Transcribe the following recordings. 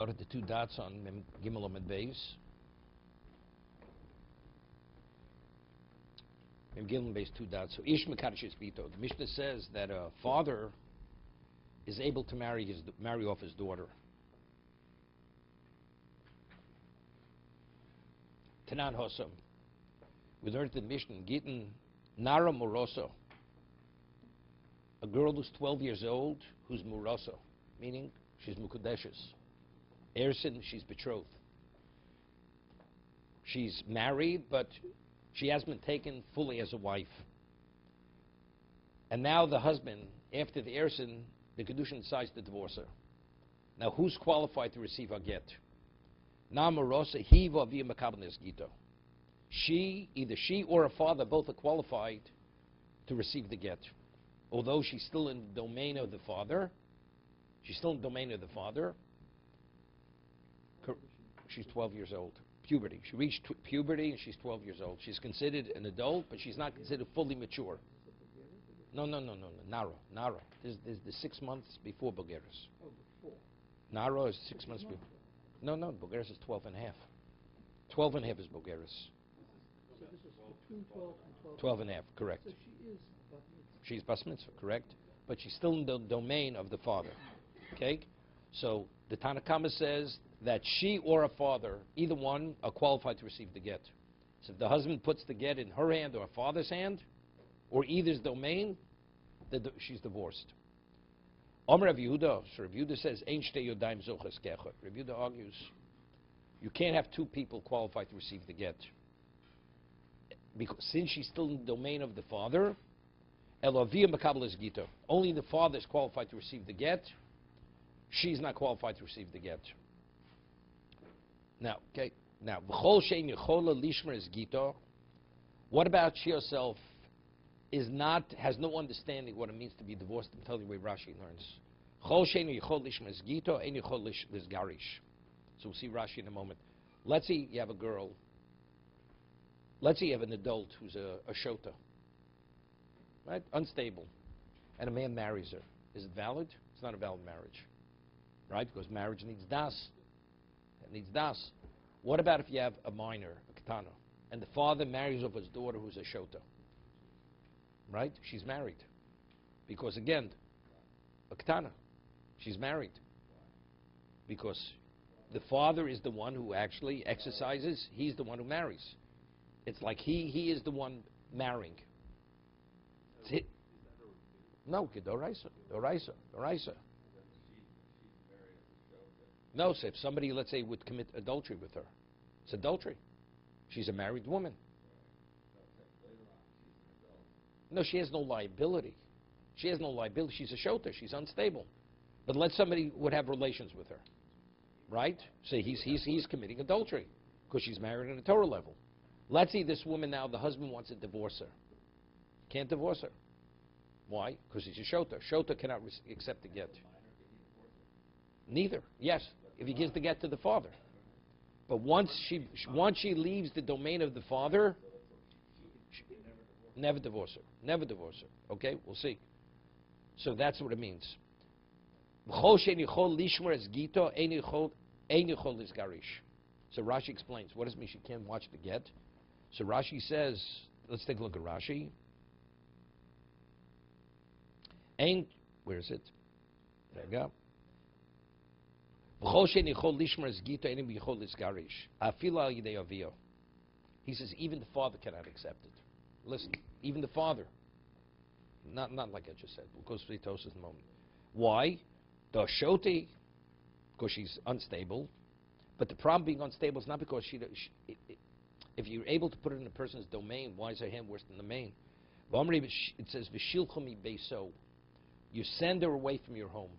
At the two dots on Mem Gimel Amud Beis. Mem Gimel Beis, two dots. So Ish Mekadosh Bito. The Mishnah says that a father is able to marry off his daughter. Tanan Hosam. We learned the Mishnah Gittin Nara Moroso. A girl who's 12 years old who's Moroso, meaning she's Mukudeshes. Ersin, she's betrothed. She's married, but she hasn't been taken fully as a wife. And now the husband, after the Ersin, the kiddushin decides to divorce her. Now who's qualified to receive a get? Namarosa hiva via makabnes gito. Either she or her father, both are qualified to receive the get. Although she's still in the domain of the father. She's She's 12 years old. Puberty. She reached puberty and she's 12 years old. She's considered an adult, but she's not considered fully mature. No. Nara. There's the 6 months before Bogeres. Oh, before. Nara is 6 months before. No, Bogeres is 12 and a half. 12 and a half is Bogeres. So this is between 12 and 12 and a half, correct. So she is Bas Mitzvah. She's Bas Mitzvah, correct. But she's still in the domain of the father. Okay? So the Tanakama says that she or her father, either one, are qualified to receive the get. So if the husband puts the get in her hand or her father's hand, or either's domain, she's divorced. Omer Rav Yehuda, so Rav Yehuda says, Ein shtei yodayim zoches kechad. Rav Yehuda argues, you can't have two people qualified to receive the get. Because since she's still in the domain of the father, elavia makabel es gito. Only the father is qualified to receive the get. She's not qualified to receive the get. Now, v'chol shein yechola lishmer es gito. What about she herself has no understanding what it means to be divorced? I'm telling you the way Rashi learns. Chol shein yechol lishmer es gito, ein yechol lishgarish. So we'll see Rashi in a moment. Let's say you have a girl. Let's say you have an adult who's a shota, right? Unstable, and a man marries her. Is it valid? It's not a valid marriage, right? Because marriage needs das. It needs das. What about if you have a minor, a katana, and the father marries off his daughter who's a shota? Right? She's married. Because again, a katana, she's married. Because the father is the one who actually exercises, he's the one who marries. It's like he is the one marrying. No, Doraisa. No, so if somebody, let's say, would commit adultery with her, it's adultery. She's a married woman. No, she has no liability. She's a shota. She's unstable. But let somebody would have relations with her, right? So he's committing adultery because she's married at a Torah level. Let's see this woman now, the husband wants to divorce her. Can't divorce her. Why? Because he's a shota. Shota cannot accept the get. Neither. Yes, if he gives the get to the father. But once she leaves the domain of the father, never divorce her. Okay, we'll see. So that's what it means. So Rashi explains. What does it mean she can't watch the get? So Rashi says, let's take a look at Rashi. Where is it? There we go. He says even the father cannot accept it. Listen, even the father. Not like I just said. We'll go to Tosis in a moment. Why? The shoti, because she's unstable. But the problem being unstable is not because if you're able to put it in a person's domain, why is her hand worse than the main? It says, V'shilchumi beiso. You send her away from your home.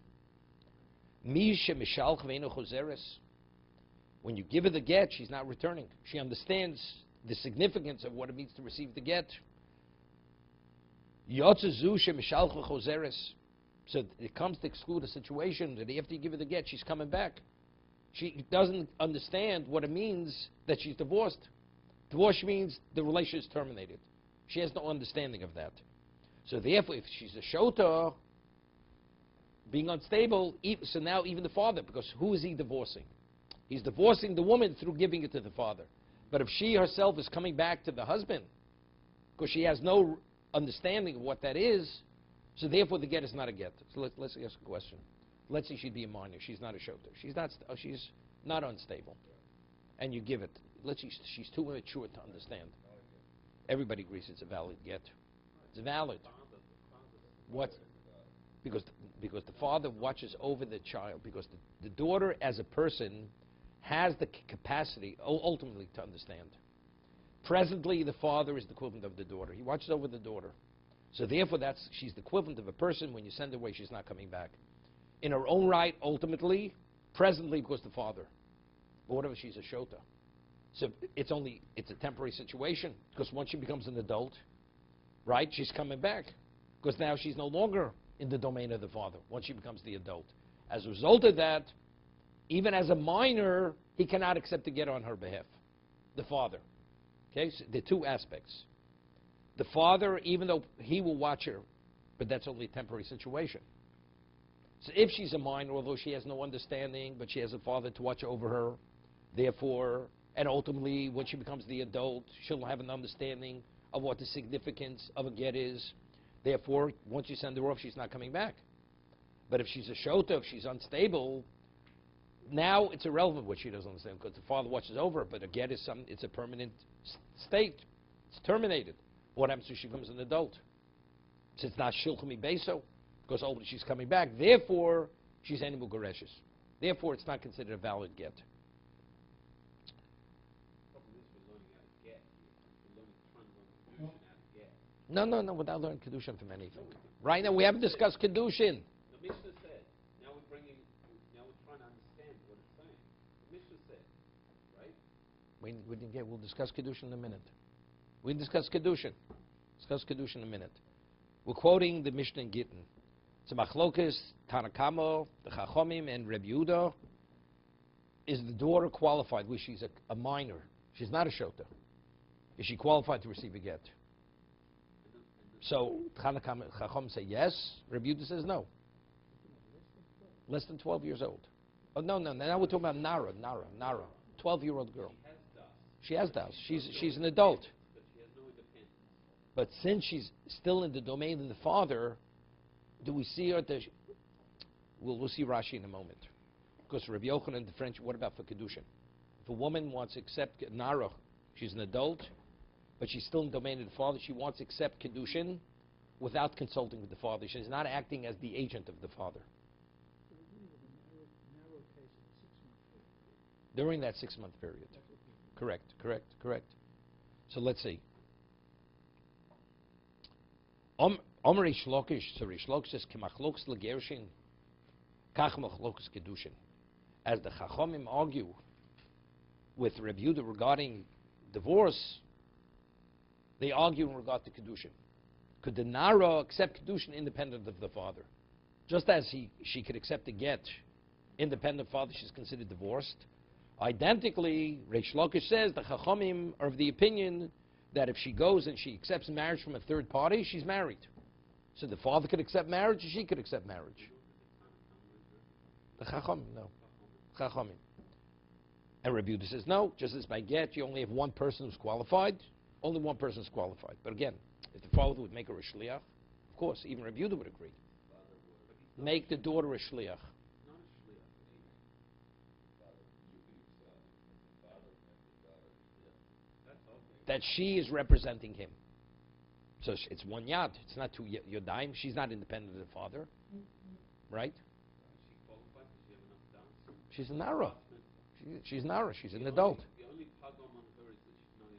When you give her the get, she's not returning. She understands the significance of what it means to receive the get. So it comes to exclude a situation that after you give her the get, she's coming back. She doesn't understand what it means that she's divorced. Divorce means the relation is terminated. She has no understanding of that. So therefore, if she's a shota, being unstable, so now even the father, because who is he divorcing? He's divorcing the woman through giving it to the father. But if she herself is coming back to the husband, because she has no understanding of what that is, so therefore the get is not a get. So let's ask a question. Let's say she'd be a minor. She's not a shota. She's not unstable. And you give it. Let's say she's too immature to understand. Everybody agrees it's a valid get. It's valid. What? Because the father watches over the child. Because the daughter as a person has the capacity ultimately to understand. Presently, the father is the equivalent of the daughter. He watches over the daughter. So therefore, she's the equivalent of a person. When you send her away, she's not coming back. In her own right, ultimately, presently, because the father. But what if she's a shota? So it's a temporary situation, because once she becomes an adult, right, she's coming back. Because now she's no longer in the domain of the father, once she becomes the adult. As a result of that, even as a minor, he cannot accept the get on her behalf, the father. Okay, so there are two aspects. The father, even though he will watch her, but that's only a temporary situation. So if she's a minor, although she has no understanding, but she has a father to watch over her, therefore, and ultimately, when she becomes the adult, she'll have an understanding of what the significance of a get is. Therefore, once you send her off, she's not coming back. But if she's a shota, if she's unstable, now it's irrelevant what she doesn't understand, because the father watches over her, but a get is it's a permanent state. It's terminated. What happens if she becomes an adult? So it's not shilchami beso, because ultimately she's coming back. Therefore, she's animal gareshes. Therefore, it's not considered a valid get. No, without learning kiddushin from anything. Right now, we haven't discussed kiddushin. The Mishnah said, now we're trying to understand what it's saying. The Mishnah said, right? We'll discuss kiddushin in a minute. We'll discuss kiddushin. Discuss kiddushin in a minute. We're quoting the Mishnah in Gittin. It's a machlokes, Tanakamo, the Chachomim, and Reb Yehuda. Is the daughter qualified? Well, she's a minor. She's not a shota. Is she qualified to receive a get? So Chacham say yes. Reb Yehuda says no. Less than 12 years old. Oh no. Now we're talking about Nara, 12-year-old girl. She has das. She's an adult. But she has no independence. But since she's still in the domain of the father, do we see her? We'll see Rashi in a moment. Because Rabbi Yochanan, the French, what about for Kedushin? If a woman wants to accept Nara, she's an adult, but she's still in the domain of the father, she wants to accept Kedushin without consulting with the father. She's not acting as the agent of the father. So we're dealing with a narrow case of a 6-month period. During that 6-month period. Correct. So let's see. Omer Rish Lakish, so Rish Lakish says, K'machloks l'gershin, kach machloks kedushin. As the Chachomim argue with Reb Yehuda regarding divorce, they argue in regard to kedushin. Could the Nara accept kedushin independent of the father? Just as she could accept a get independent of father, she's considered divorced. Identically, Rish Lakish says the Chachamim are of the opinion that if she goes and she accepts marriage from a third party, she's married. So the father could accept marriage, or she could accept marriage. The Chachamim, no. Chachamim. And Rabbi Yehuda says, no, just as by get, you only have one person who's qualified. Only one person is qualified. But again, if the father would make her a shliach, of course, even Rabbi Yehuda would agree. Make the daughter a shliach. That she is representing him. So it's one yad. It's not two yodaim. She's not independent of the father. Right? She's a nara. She's nara. She's an adult. The only pagam on her is that she's not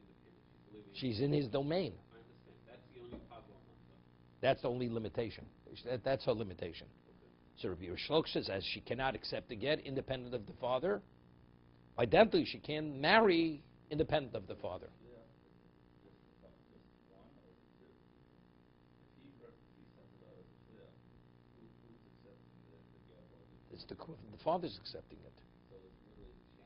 independent. She's in his domain. I understand. That's the only pagam on her. That's the only limitation. That's her limitation. So Rabbi Yishlok says, as she cannot accept a get independent of the father, identically she can marry independent of the father. It's the father's accepting it.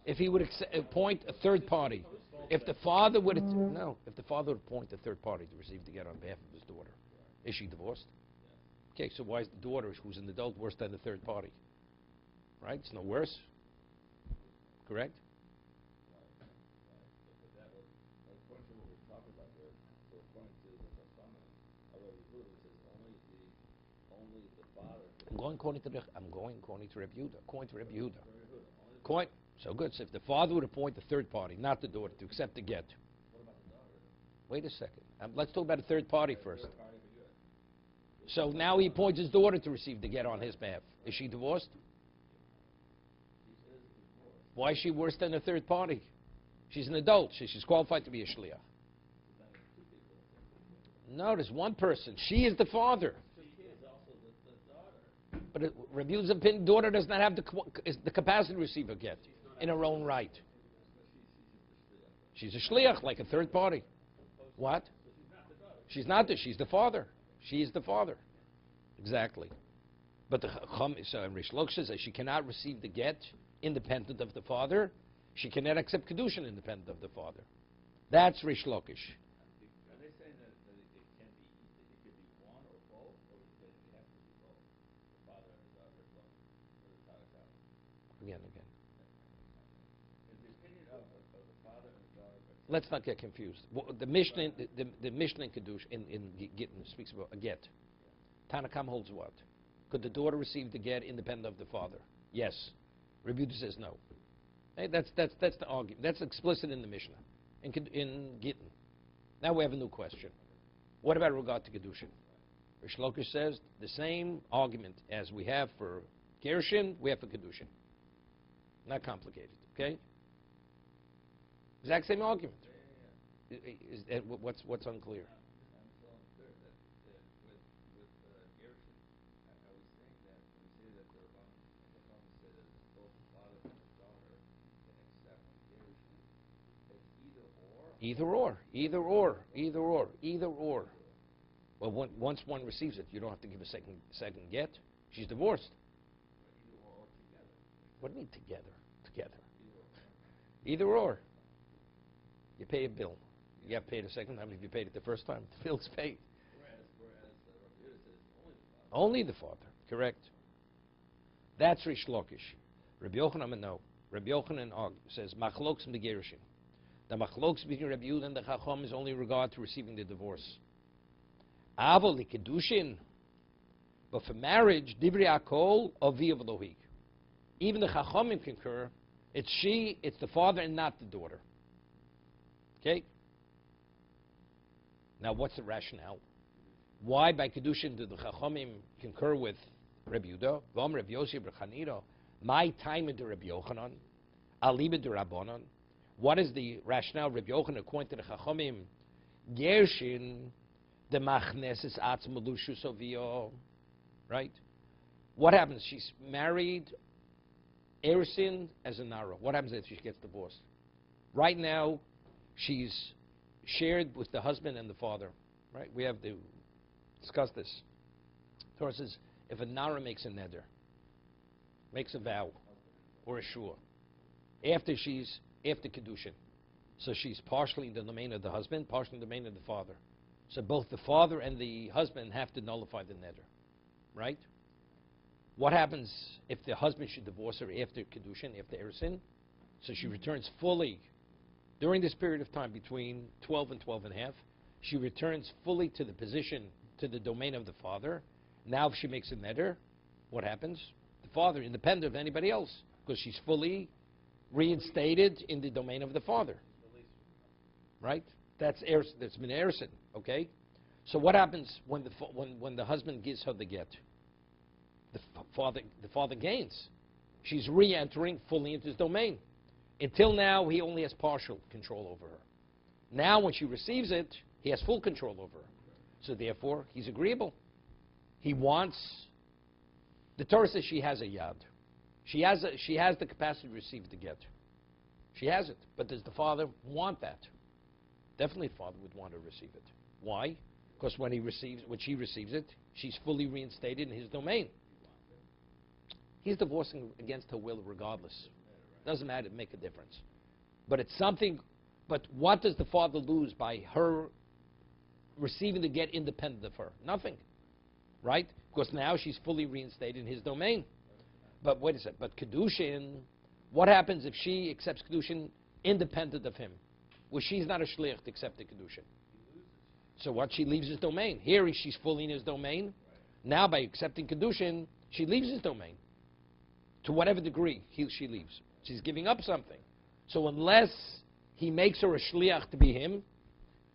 If he would appoint a third party, if the father would appoint a third party to receive the get on behalf of his daughter, is she divorced? Okay, so why is the daughter, who's an adult, worse than the third party? Right? It's no worse. Correct? But that was, according to what we're talking about here, so according to the Testament, although the Buddha says only the father. I'm going according to Rabbi Yehuda. According to Rabbi Yehuda. Only So good. So if the father would appoint the third party, not the daughter, to accept the get. what about the daughter? Wait a second. Let's talk about the third party first. Third party, but good. So now he appoints his daughter to receive the get on his behalf. Is she divorced? She is divorced. Why is she worse than the third party? She's an adult. She's qualified to be a shliach. So then there's two people. No, there's one person. She is the father. She is also the daughter. But Rabbi Yehuda's opinion, daughter does not have the capacity to receive a get in her own right. She's a shliach, like a third party. What? She's not the. She's the father. She is the father. Exactly. But the Rish Lakish says that she cannot receive the get independent of the father. She cannot accept kiddushin independent of the father. That's Rish Lakish. Are they saying that it can be, it could be one or both, or it has to be both? The father and the daughter both, or the father out? Again. Is the opinion of the father and the daughter? Let's not get confused. The Mishnah, the Mishnah in Kiddush in Gittin speaks about a get. Tanakam holds what? Could the daughter receive the get independent of the father? Yes. Rabbi Yehuda says no. Hey, that's the argument. That's explicit in the Mishnah in Gittin. Now we have a new question. What about regard to Kiddushin? Rish Lakish says the same argument as we have for kiddushin, we have for Kiddushin. Not complicated. Okay. Exact same argument. What's unclear? I'm so unclear that with Gershon, I was saying that when you say that the Ram said that both the father and the daughter can accept Gershon, it's either or. Well, Once one receives it, you don't have to give a second get. She's divorced. Either or together. What do you mean together? Either or. You pay a bill. You got paid a second time if you paid it the first time. The bill's paid. Whereas Rabbi Yehuda says Only the father. Correct. That's Rish Lakish. Rabbi Yochanan, no. Rabbi Yochanan says, Machlokes in the Gerushin. The Machlokes between Rabbi Yehuda and the Chacham is only regard to receiving the divorce. Aval the Kiddushin. But for marriage, Divri Akol, Avi Avlohig. Even the Chachamim concur, it's the father and not the daughter. Okay? Now, what's the rationale? Why by Kiddushin do the Chachamim concur with Rabbi Yehuda? Vam Rabbi Yossi B'Chanira. My time in the Rabbi Yochanan. Aliba de Rabbanan. What is the rationale? Rabbi Yochanan, according to the Chachamim, Gershin, the Machneses Atzmalushu Sovio. Right? What happens? She's married, Erisin as a Nara. What happens if she gets divorced? Right now, she's shared with the husband and the father. Right? We have to discuss this. Torah says, if a Nara makes a neder, makes a vow, or a shua, after Kiddushin, so she's partially in the domain of the husband, partially in the domain of the father. So both the father and the husband have to nullify the neder. Right? What happens if the husband should divorce her after Kiddushin, after Erisin? So she returns fully, during this period of time between 12 and 12 and a half, she returns fully to the position, to the domain of the father. Now if she makes a neder, what happens? The father, independent of anybody else, because she's fully reinstated in the domain of the father. Right? That's been Erisin, okay? So what happens when the husband gives her the get? The father gains. She's re-entering fully into his domain. Until now, he only has partial control over her. Now, when she receives it, he has full control over her. So therefore, he's agreeable. He wants. The Torah says she has a yad. She has the capacity to receive the get. She has it. But does the father want that? Definitely, the father would want to receive it. Why? Because when she receives it, she's fully reinstated in his domain. He's divorcing against her will regardless. Doesn't matter, it make a difference. But it's something, but what does the father lose by her receiving the get independent of her? Nothing. right? Because now she's fully reinstated in his domain. But wait a second. But kiddushin, what happens if she accepts kiddushin independent of him? Well, she's not a shliach to accept the kiddushin. So what? She leaves his domain. Here she's fully in his domain. Now by accepting kiddushin, she leaves his domain. To whatever degree she leaves. She's giving up something. So unless he makes her a shliach to be him,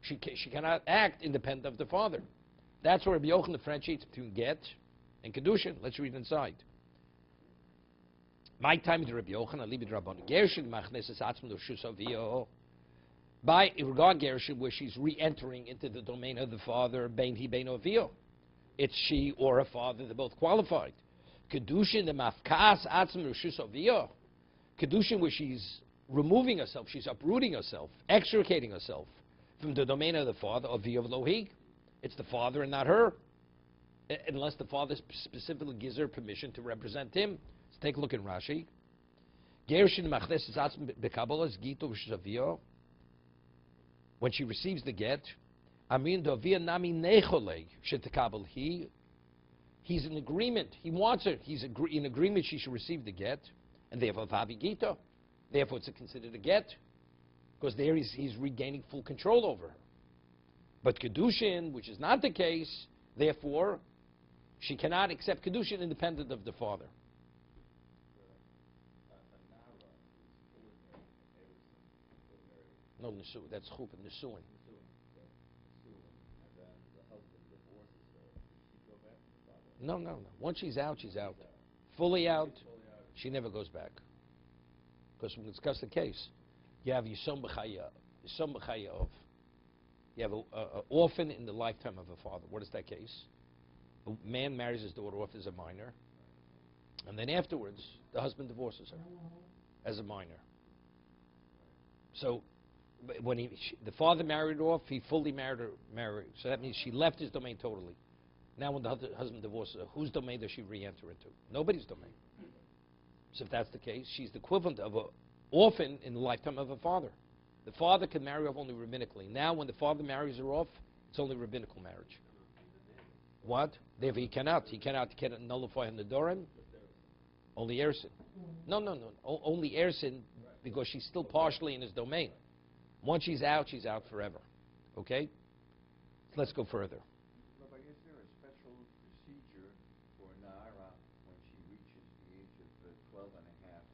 she cannot act independent of the father. That's where Rabbi Yochanan differentiates between get and kiddushin. Let's read inside. My time is Rabbi Yochanan, Libid Rabban. Gershon machneses atzman l'shus avio. By regard Gershon, where she's re-entering into the domain of the father, bein hi bein avio. It's she or a father, they're both qualified. Kiddushin, the mafkas atzman l'shus avio. Kiddushin, where she's removing herself, she's uprooting herself, extricating herself from the domain of the father, avio v'lohi. It's the father and not her, unless the father specifically gives her permission to represent him. Let's take a look in Rashi. Gershon machnes atzm bekabalas gito v'shavio. When she receives the get, amin dovia nami nechole shetekabel he. He's in agreement. He wants her. He's in agreement. She should receive the get, and therefore vavi gito. Therefore, it's considered a get, because there he's regaining full control over her. But kiddushin, which is not the case, therefore, she cannot accept kiddushin independent of the father. No, Nisu, that's chup and Nisuin. No. Once she's out, she's out. Fully out, she never goes back. Because when we discuss the case, you have Yisom B'chaya of. You have an orphan in the lifetime of a father. What is that case? A man marries his daughter off as a minor, and then afterwards, the husband divorces her as a minor. So, when the father married her off, he fully married her. So that means she left his domain totally. Now when the husband divorces her, whose domain does she re-enter into? Nobody's domain. So if that's the case, she's the equivalent of an orphan in the lifetime of a father. The father can marry off only rabbinically. Now when the father marries her off, it's only rabbinical marriage. What? Therefore he cannot nullify in the Doran. Only Ersin. No. Only Ersin, because she's still partially in his domain. Once she's out forever. Okay? Let's go further. Rabbi, is there a special procedure for Na'ara when she reaches the age of 12 and a half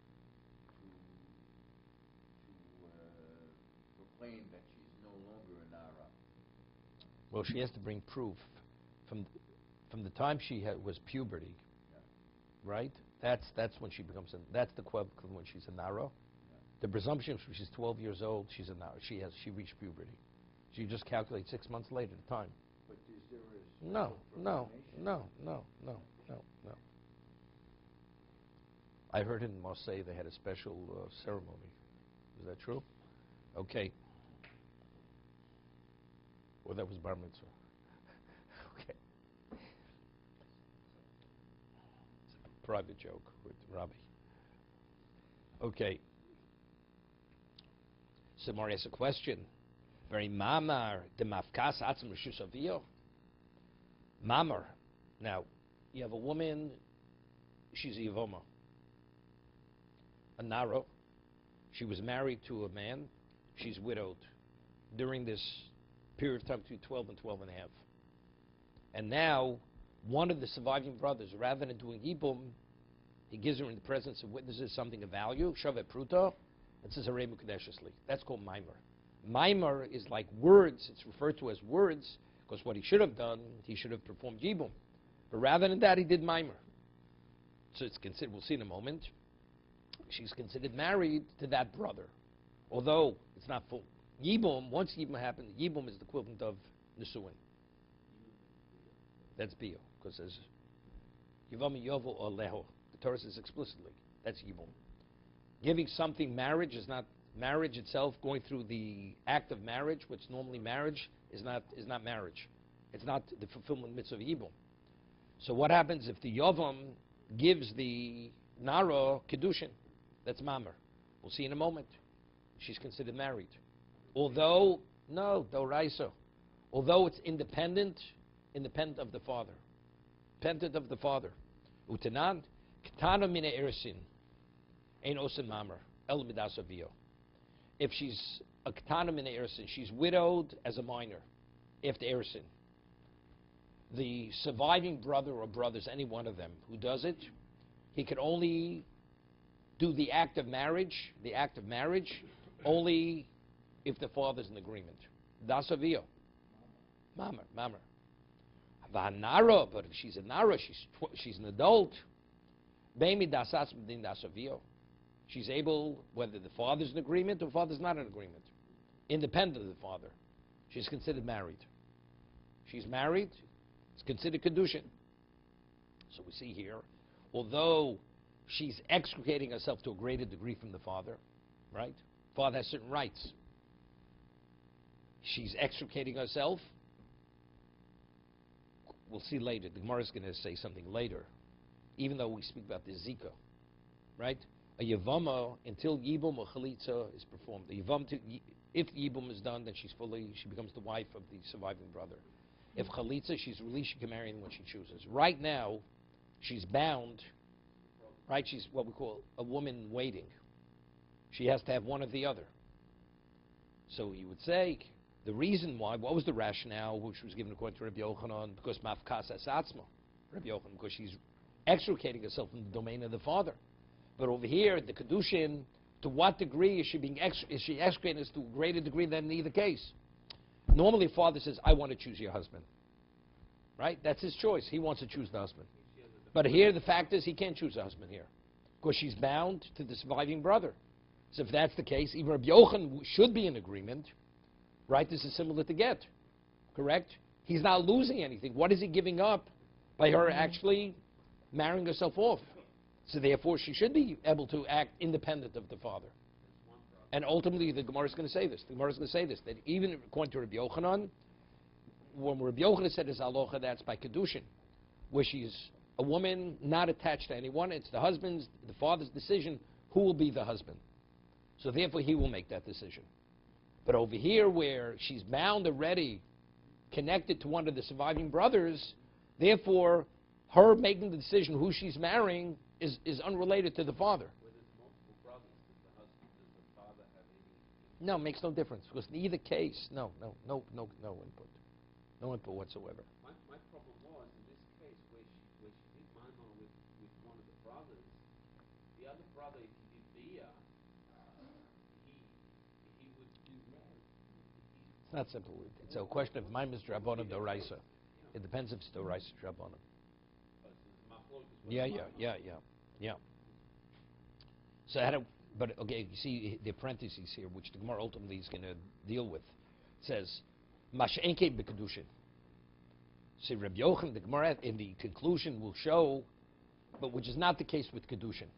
to proclaim that she's no longer a Na'ara? Well, she has to bring proof from the time she was puberty, right? That's when she becomes that's the equivalent when she's a Na'ara. The presumption is when she's 12 years old, she's a Na'ara. She reached puberty. So you just calculate 6 months later the time. But is there a No. I heard in Marseille they had a special ceremony. Is that true? Okay. Well, that was bar mitzvah. Okay. It's a private joke with Robbie. Okay. So Mari asks a question. Very mamar de mafkas atzim rishus avio. Mamar. Now, you have a woman. She's a yavoma, a naro. She was married to a man. She's widowed during this period of time between 12 and 12 and a half. And now, one of the surviving brothers, rather than doing yibum, he gives her in the presence of witnesses something of value, shavet pruta, and says harei mukadeshesli. That's called maimer. Maimer is like words. It's referred to as words because what he should have done, he should have performed yibum. But rather than that, he did maimer. So it's considered, we'll see in a moment, she's considered married to that brother. Although it's not full. Yibum, once yibum happened, yibum is the equivalent of nisuin. That's bio, because there's yivam yovo or leho. The Torah says explicitly. That's yibum. Giving something marriage is not marriage itself. Going through the act of marriage, what's normally marriage, is not marriage. It's not the fulfillment mitzvah of yibum. So what happens if the yavam gives the nara kiddushin? That's mamar. We'll see in a moment. She's considered married. Although, no, doraisa. Although it's independent of the father. independent of the father. Utanan, Ketana Mina Erisin, Ein Osin Mamer, El Midas Avio. If she's a Ketana Mina Erisin, she's widowed as a minor, after Erisin. The surviving brother or brothers, any one of them who does it, he can only do the act of marriage, only if the father's in agreement. Das Avio. Mamer. Nara, but if she's a Nara, she's an adult. She's able, whether the father's in agreement or the father's not in agreement, independent of the father, she's considered married. She's married, it's considered kiddushin. So we see here, although she's extricating herself to a greater degree from the father, right? Father has certain rights. She's extricating herself. We'll see later. The Gemara is going to say something later. Even though we speak about the Zika, right? A Yavama, until Yibum or Chalitza is performed. The Yavam, if Yibum is done, then she becomes the wife of the surviving brother. If Chalitza, she's released, she can marry him when she chooses. Right now, she's bound, right? She's what we call a woman waiting. She has to have one or the other. So you would say, the reason why, what was the rationale which was given according to Rabbi Yochanan? Because Mafkas Asatzma, Rabbi Yochanan, because she's extricating herself from the domain of the father. But over here, the kiddushin, to what degree is she extricating us to a greater degree than in either case? Normally, a father says, I want to choose your husband. Right? That's his choice. He wants to choose the husband. But here, the fact is, he can't choose the husband here. Because she's bound to the surviving brother. So if that's the case, even Rabbi Yochanan should be in agreement. Right? This is similar to get. Correct? He's not losing anything. What is he giving up by her actually marrying herself off? So therefore, she should be able to act independent of the father. And ultimately, the Gemara is going to say this. The Gemara is going to say this, that even according to Rabbi Yochanan, when Rabbi Yochanan said his halacha, that's by kiddushin, where she's a woman not attached to anyone. It's the father's decision who will be the husband. So therefore, he will make that decision. But over here, where she's bound already, connected to one of the surviving brothers, therefore, her making the decision who she's marrying is unrelated to the father. Where there's multiple brothers, does the father have any? No, it makes no difference. Because in either case, no input. No input whatsoever. My problem was, in this case, where she did Maimon with one of the brothers, the other brother, if he did Bia, he would do marriage. It's not simple. It's a question of my Mr. Rabbanim Doraisa. It depends if it's Doraisa Rabbanim. Yeah. So but okay, you see the parentheses here, which the Gemara ultimately is going to deal with. It says, Mash'enke b'kedushin. See, Rabbi Yochanan, the Gemara in the conclusion will show, but which is not the case with kedushin.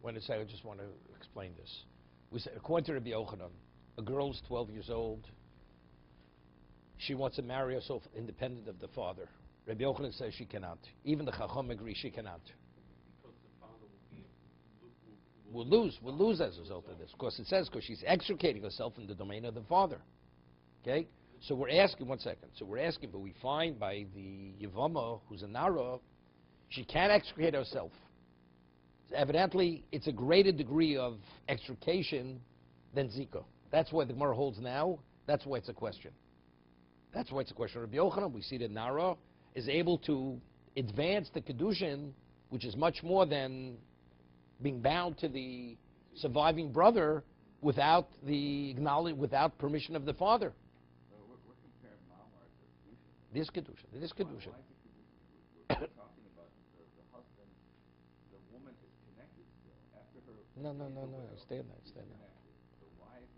When it's, I just want to explain this. We said, according to Rabbi Yochanan, a girl's 12 years old. She wants to marry herself independent of the father. Rabbi Yochanan says she cannot. Even the Chacham agree she cannot. Because the father Will lose as a result of this. Of course, it says because she's extricating herself from the domain of the father. Okay? So we're asking, one second. So we're asking, but we find by the Yavama, who's a Nara, she can't extricate herself. Evidently, it's a greater degree of extrication than Zika. That's why the Gemara holds now. That's why it's a question. That's why it's a question. Rabbi Yochanan, we see that Nara is able to advance the kiddushin, which is much more than being bound to the surviving brother without permission of the father. We're comparing Ma'amar to Kedushin. This kiddushin. We're talking about the husband, the woman is connected still. After her... No. Stay on that. The wife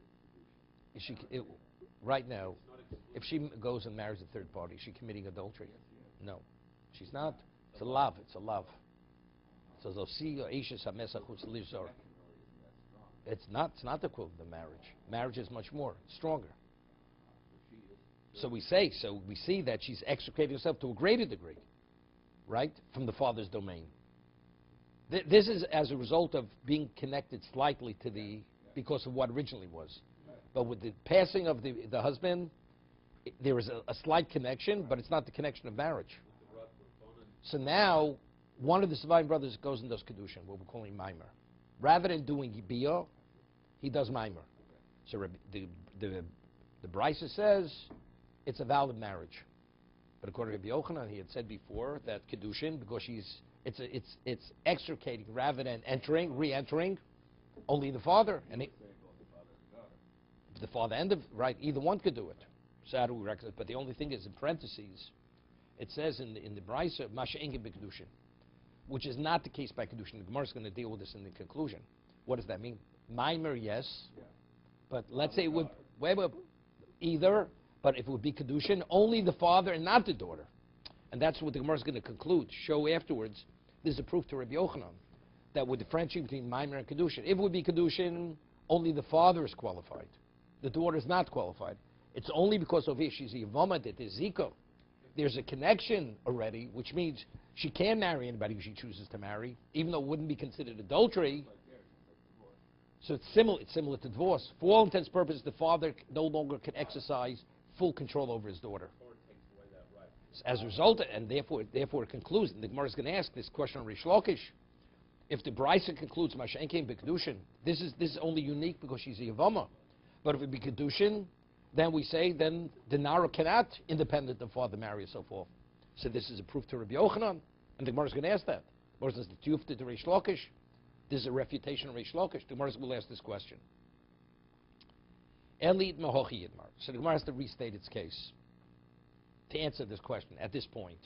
is Kedushin. Right now, if she goes and marries a third party, is she committing adultery? No. She's not. It's a love. So they'll see it's not the equivalent of marriage. Marriage is much more. It's stronger. So we see that she's extricating herself to a greater degree, right, from the father's domain. This is as a result of being connected slightly to because of what originally was. But with the passing of the husband, there is a slight connection, but it's not the connection of marriage. So now, one of the surviving brothers goes and does kiddushin, what we're calling mimer. Rather than doing biyah, he does mimer. So the Brisa says it's a valid marriage. But according to Rabbi Yochanan, he had said before that kiddushin, because it's extricating rather than re-entering, only the father the father and either one could do it. So how do we recognize? But the only thing is, in parentheses, it says in the Brisa, Masha'enke b'kedushin, which is not the case by kedushin. The Gemara is going to deal with this in the conclusion. What does that mean? Mimer, yes, but let's say it would either. But if it would be kedushin, only the father and not the daughter, and that's what the Gemara is going to conclude. Show afterwards. This is a proof to Rabbi Yochanan that would differentiate between mimer and kedushin. If it would be kedushin, only the father is qualified. The daughter is not qualified. It's only because of she's a yavama that there's zika. There's a connection already, which means she can marry anybody who she chooses to marry, even though it wouldn't be considered adultery. So it's similar to divorce. For all intents and purposes, the father no longer can exercise full control over his daughter. As a result, and therefore it concludes, and the Gemara is going to ask this question on Rish Lakish, if the Brisa concludes Masha'enke b'kedushin, this is only unique because she's a yavama. But if it be kedushin, then we say then the nara cannot, independent of father, marry and so forth. So this is a proof to Rabbi Yochanan, and the Gemara is going to ask that. Or is this the tiyufta to Rish Lakish? This is a refutation of Rish Lakish. The Gemara will ask this question. Elid mahochi yidmar. So the Gemara has to restate its case to answer this question at this point.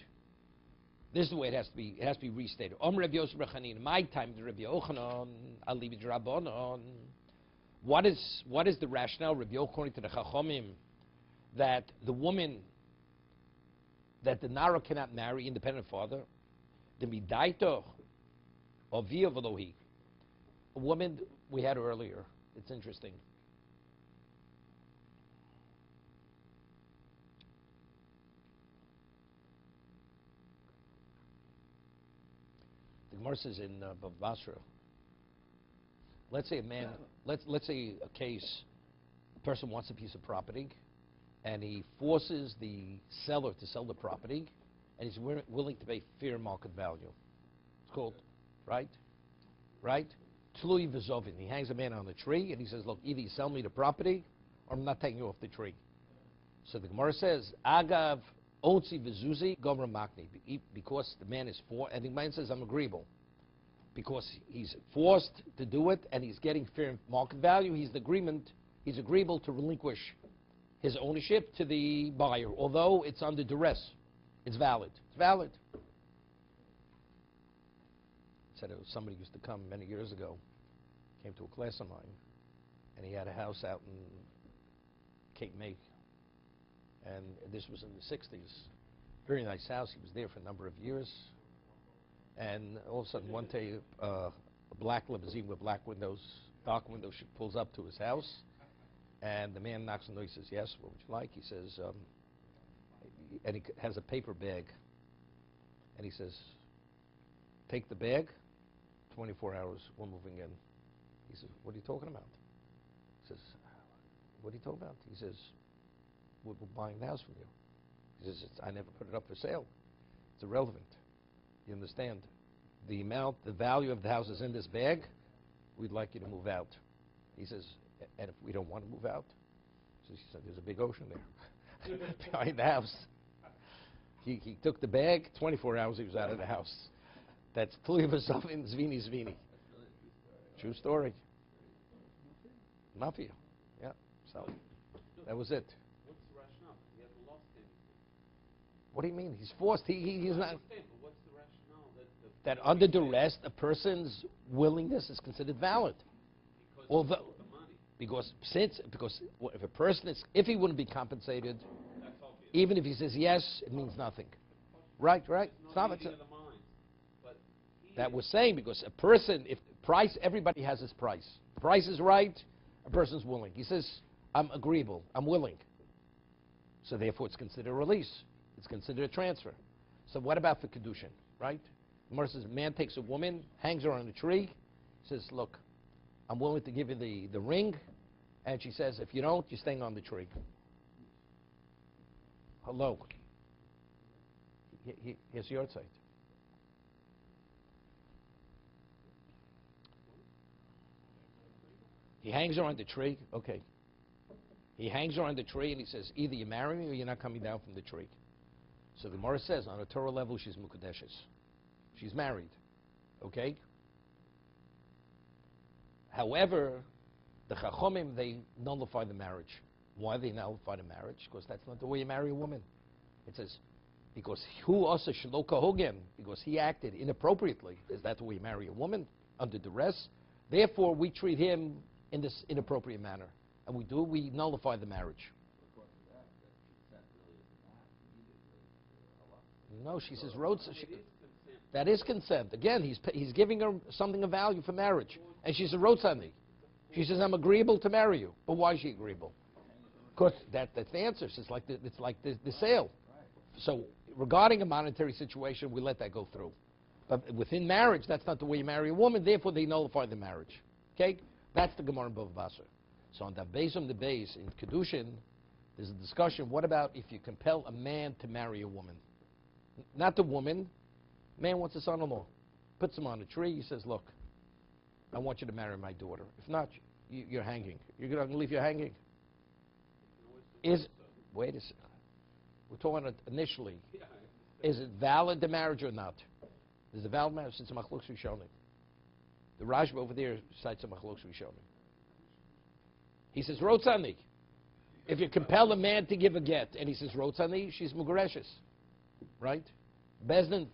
This is the way it has to be. It has to be restated. Rabbi Yosef Rechanin. My time to Rabbi Yochanan. Ali b'drabanan. What is the rationale, Rabbi Yochanan, according to the Chachomim, that the woman, that the nara cannot marry independent father, the midaito or via v'lohi, a woman we had earlier. It's interesting. The Gemara says in Basra. Let's say a man. Let's say a case. A person wants a piece of property, and he forces the seller to sell the property, and he's willing to pay fair market value. It's called, right? Tlui v'zovin. He hangs a man on a tree, and he says, "Look, either you sell me the property, or I'm not taking you off the tree." So the Gemara says, "Agav otzi v'zuzi gomer makni," because the man is and the man says, "I'm agreeable." Because he's forced to do it and he's getting fair market value, he's agreeable to relinquish his ownership to the buyer, although it's under duress. It's valid. Said it was somebody used to come many years ago, came to a class of mine, and he had a house out in Cape May, and this was in the 60s. Very nice house. He was there for a number of years. And all of a sudden, one day, a black limousine with black windows, dark windows, pulls up to his house. And the man knocks on the door. He says, "Yes, what would you like?" He says, and he has a paper bag. And he says, "Take the bag, 24 hours, we're moving in." He says, "What are you talking about?" He says, "What are you talking about?" He says, we're buying the house from you." He says, "I never put it up for sale. It's irrelevant. You understand? The value of the house is in this bag. We'd like you to move out." He says, "And if we don't want to move out?" So he said, "There's a big ocean there behind the house." He took the bag. 24 hours he was out of the house. That's Tluyavasavin Zvini Zvini. True story. Mafia. Yeah. So that was it. What's the rationale? He hasn't lost anything. What do you mean? He's forced. He's not. I understand, but what's the rationale That under duress, a person's willingness is considered valid. Because of the money. Because if a person if he wouldn't be compensated, even if he says yes, it means nothing. Right. It's not. That was saying, because a person, if price, everybody has his price. Price is right, a person's willing. He says, "I'm agreeable, I'm willing." So therefore it's considered a release. It's considered a transfer. So what about for kiddushin, right? Gemara says a man takes a woman, hangs her on a tree, says, look, I'm willing to give you the ring, and she says, if you don't, you're staying on the tree. Hello. Here's your side. He hangs her on the tree. Okay. He hangs her on the tree and he says, either you marry me or you're not coming down from the tree. So the Gemara says, on a Torah level, she's mukadeshes. She's married. Okay? However, the Chachomim, they nullify the marriage. Why they nullify the marriage? Because that's not the way you marry a woman. It says, because hu asa shelo kahogem, because he acted inappropriately. Is that the way you marry a woman? Under duress. Therefore, we treat him in this inappropriate manner. And we nullify the marriage. According to that consent really is not needed. No, she says, road. It is consent. That is consent. Again, he's giving her something of value for marriage. And she says, road Sunday. She says, I'm agreeable to marry you. But why is she agreeable? Because that's the answer. It's like the sale. So regarding a monetary situation, we let that go through. But within marriage, that's not the way you marry a woman. Therefore, they nullify the marriage. Okay? That's the Gemara in Bava Basra. So on the base in kiddushin, there's a discussion. What about if you compel a man to marry a woman? Not the woman. Man wants a son-in-law. Puts him on a tree. He says, look, I want you to marry my daughter. If not, you're hanging. You're going to leave you hanging. Wait a second. We're talking initially. Is it valid, the marriage, or not? Is it valid marriage? It's a machlokes rishonim. The Rashba over there cites a machlokes rishonim. He says, rotzani. If you compel a man to give a get, and he says, rotzani, she's mugareshes. Right? Bezdin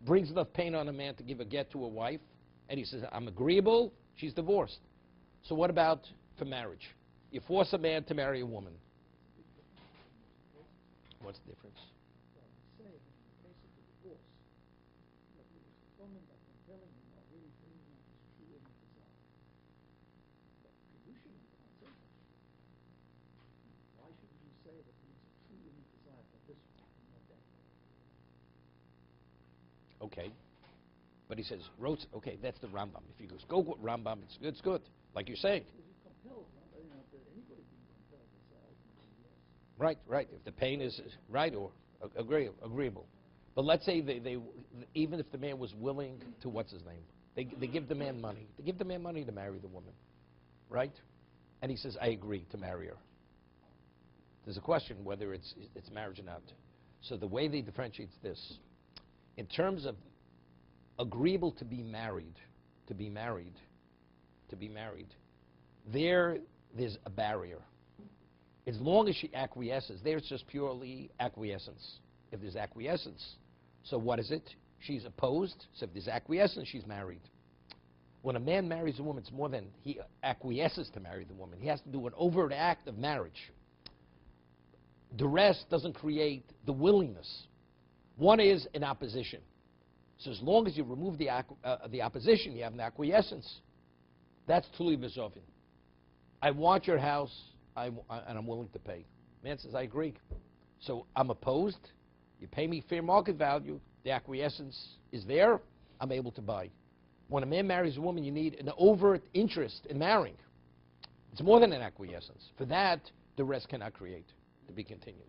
brings enough pain on a man to give a get to a wife, and he says, I'm agreeable, she's divorced. So what about for marriage? You force a man to marry a woman. What's the difference? Well, say in the case of the divorce, that the woman that compelling him are really bringing out his true inner desire. But kiddushin, you can't say that. Why shouldn't you say that there's a true inner desire for this one and not that one? Okay. But he says, okay, that's the Rambam. If he goes, go with Rambam, it's good. Like you're saying. Because he's compelled, anybody being compelled to say ultimately yes. Right. If the pain is right or agreeable. But let's say they even if the man was willing to, what's his name? They give the man money. They give the man money to marry the woman. Right? And he says, I agree to marry her. There's a question whether it's marriage or not. So the way they differentiate this, in terms of agreeable to be married, there's a barrier. As long as she acquiesces, there's just purely acquiescence. If there's acquiescence, so what is it? She's opposed. So if there's acquiescence, she's married. When a man marries a woman, it's more than he acquiesces to marry the woman. He has to do an overt act of marriage. Duress doesn't create the willingness. One is an opposition. So as long as you remove the opposition, you have an acquiescence. That's tuli v'zovin. I want your house, and I'm willing to pay. Man says, I agree. So I'm opposed. You pay me fair market value. The acquiescence is there. I'm able to buy. When a man marries a woman, you need an overt interest in marrying. It's more than an acquiescence. For that, the rest cannot create. To be continued.